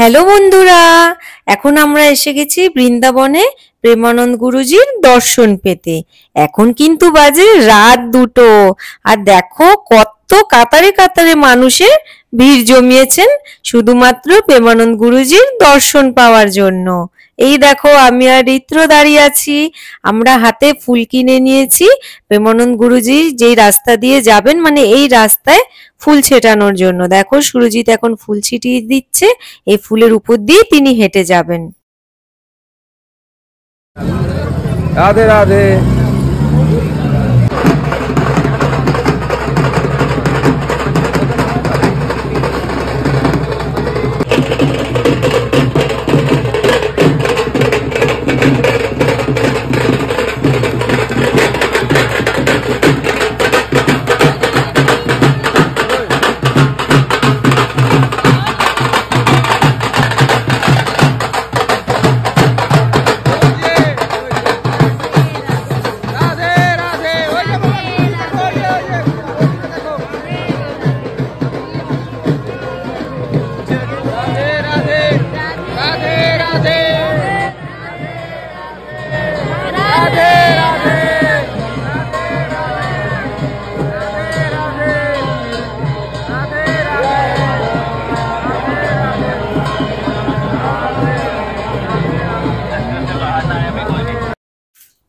Hello বন্ধুরা, এখন আমরা এসে গেছি বৃন্দাবনে প্রেমানন্দ গুরুজির দর্শন পেতে। এখন কিন্তু বাজে রাত 2টো, আর দেখো কত কাতারে কাতারে মানুষের ভিড় জমিয়েছেন শুধুমাত্র প্রেমানন্দ গুরুজির দর্শন পাওয়ার জন্য। এই দেখো আমি আর রিত্র দাঁড়িয়ে আছি, আমরা হাতে ফুল কিনে নিয়েছি প্রেমানন্দ গুরুজি যেই রাস্তা দিয়ে যাবেন, মানে এই রাস্তায় ফুল ছেটানোর জন্য। দেখো সুরজিৎ এখন ফুল ছিটিয়ে দিচ্ছে, এই ফুলের উপর দিয়ে তিনি হেঁটে যাবেন। রাধে রাধে।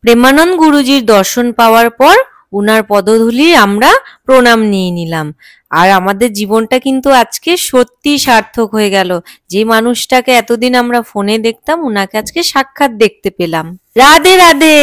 প্রেমানন্দ গুরুজির দর্শন পাওয়ার পর উনার পদধূলি আমরা প্রণাম নিয়ে নিলাম। আর আমাদের জীবনটা কিন্তু আজকে সত্যি সার্থক হয়ে গেল। যে মানুষটাকে এতদিন আমরা ফোনে দেখতাম, উনাকে আজকে সাক্ষাৎ দেখতে পেলাম। রাধে রাধে।